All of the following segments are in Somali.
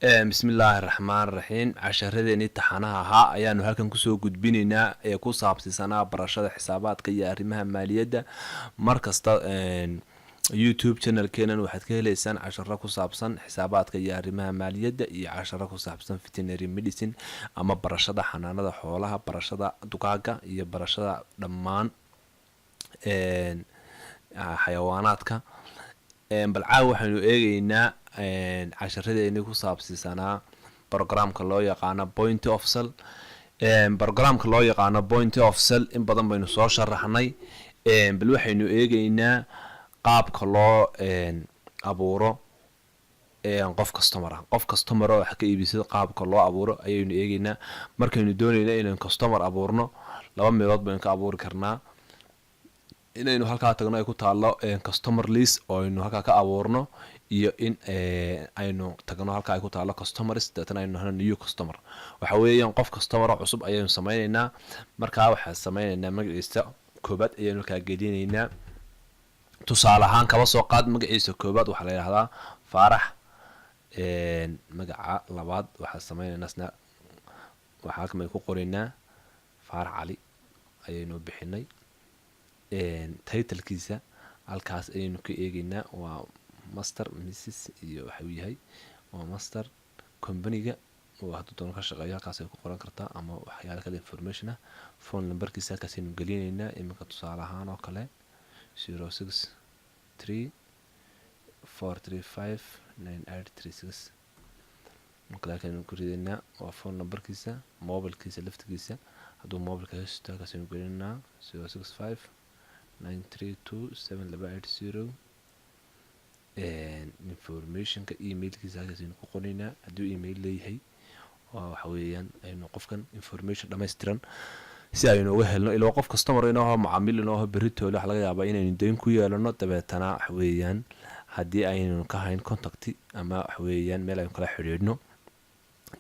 بسم الله الرحمن الرحيم casharadeenii taxanaha ahaa ayaanu halkan kusoo gudbinaynaa ee ku saabsiisanaa barashada xisaabaadka iyo arrimaha maaliyadda markasta youtube channelkeenan waxaad ka heleysaan casharo ku saabsan xisaabaadka iyo arrimaha maaliyadda iyo casharo ku saabsan veterinary medicine ama barashada xanaanada xoolaha barashada dugaaga iyo barashada dhammaan xayawaanaadka bal caawa waxaynu eegaynaa casharadeenii ku saabsiisanaa programka loo yaqaano point of sell programka loo yaqaano point of sell in badan baynu soo sharaxnay bal waxaynu eegaynaa qaabka loo abuuro qof customer ah qof customer oo wax ka iibisada qaabka loo abuuro ayaynu eegaynaa markaynu doonayna inaynu customer abuurno laba meelood baynu ka abuuri karnaa inaynu halkaa tagno ay ku taalo customer list oo aynu halkaa ka abuurno iyo in aynu tagno halkaa ay ku taalo customers dadana aynu hano new customer waxa weeyaan qof customer cusub ayaynu sameynaynaa markaa waxaan sameynaynaa magaciisa koobaad ayaynu ka gelinaynaa tusaale ahaan kaba soo qaad magaciisa koobaad waxa la yiraahdaa Faarax magaca labaad waxa sameynaynaa waxa kamid ku qoraynaa Faarax Cali ayaynu bixinay title-kiisa halkaas ayaynu ka eegaynaa waa master mrs iyo waxa uu yahay waa master company-ga oo hadda doon ka shaqeeyo halkaas ay ku qoran kartaa ama waxyaalo kale information ah phone number-kiisa halkaas ayaynu gelinaynaa iminka tusaale ahaan oo kale 063 435 9836 marka ayaynu ku ridaynaa waa phone number-kiisa mobile-kiisa laftigiisa hadduu mobile-ka haysto halkaas ayaynu gelinaynaa 065 9327280 informationka emailkiisa halkaas aynu ku qoraynaa hadduu email leeyahay waxa weeyaan aynu qofkan information dhammaystiran si aynu uga helno ilaa qof customer inoo macaamiil inoo beritoole waxa laga yaabaa inaynu deyn ku yeelano dabeetana waxa weeyaan haddii aynu ka hayn contact ama waxa weeyaan meel aynu kala xiriirno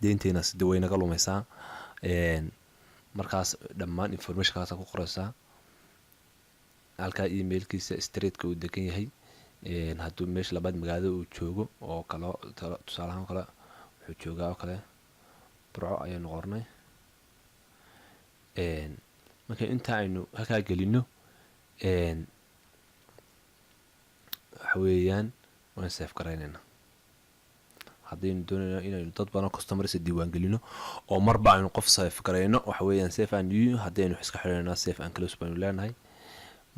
deynteena si way naga lumaysaa markaas dhammaan informationkaas ku qoraysaa halka emailkiisa straight-ka uu degan yahay hadduu meesha labaad magaalada uu joogo oo kale tusaale ahaan kale wuxuu joogaa oo kale burco ayaynu qornay marka inta aynu halkaa gelino waxa weeyaan waan save garaynayna haddaynu doonayno inaynu dad badan customers diiwaan gelino oo marba aynu qof save garayno waxa weeyaan save and new haddaynu iska xiriirnaa save and close baynu leenahay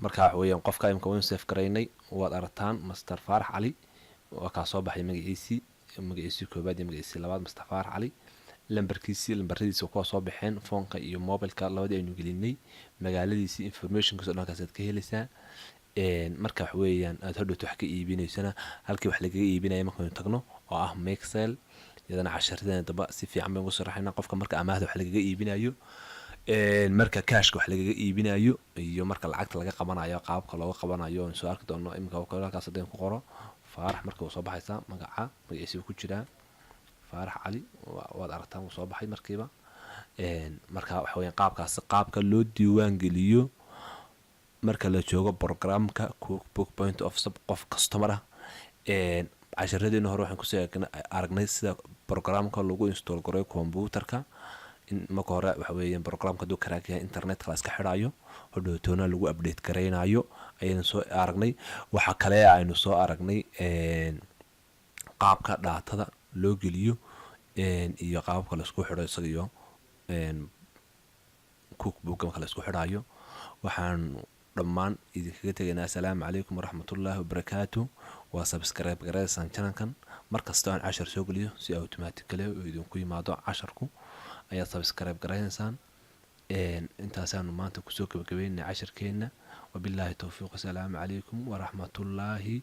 marka waxa weeyaan qofka imka waan save garaynay waad aragtaan Master Faarax Cali oo ka soo baxay magaciisa koobaad iyo magaciisa labaad Master Faarax Cali lambarkiisa ku soo baxeen phone-ka iyo mobile-ka labadii aynu gelinay magaaladiisa information-kiisa dhankaas aad ka helaysaa marka waxa weeyaan aad hadhowto wax ka iibinaysana halkii wax laga iibinayo markaynu tagno oo ah Maxel iyadana casharadeen daba si fiican baan ugu sharaxaynaa qofka marka amaahda wax laga iibinayo marka cash wax laga iibinayo iyo marka lacagta laga qabanayo qaabka looga qabanayo oo soo arki doono imka halkaas hadeen ku qoro Faarax marka uu soo baxaysa magaciisa ku jira Faarax Cali waad aragtaan uu soo baxay markiiba marka waxa weeyaan qaabka loo diiwaan geliyo marka la joogo programka cookbook point of sub qof customer ah casharadeen hore waxaan ku soo aragnay sida programka lagu install gareeyo computerka marka hore waxa weeyaan programka duu karaakaya internet kala iska xiraayo hodhootona lagu update gareynayo ayaan soo aragnay waxa kale aynu soo aragnay qaabka daatada loo geliyo iyo qaabka la isku xiro isaga cookbook marka la isku xiraayo waxaan dhammaan idinkaga tegaynaa assalaamu calaykum waraxmatullaahi wabarakaatuh waa subscribe gareysan channelkan markasta aan cashar soo geliyo si automatically oo idinku yimaado casharku ayaa subscribe gareysaan intaasaan maanta ku soo gabagabeynaa casharkeena wabillahi tawfiiq assalaamu calaykum waraxmatullaahi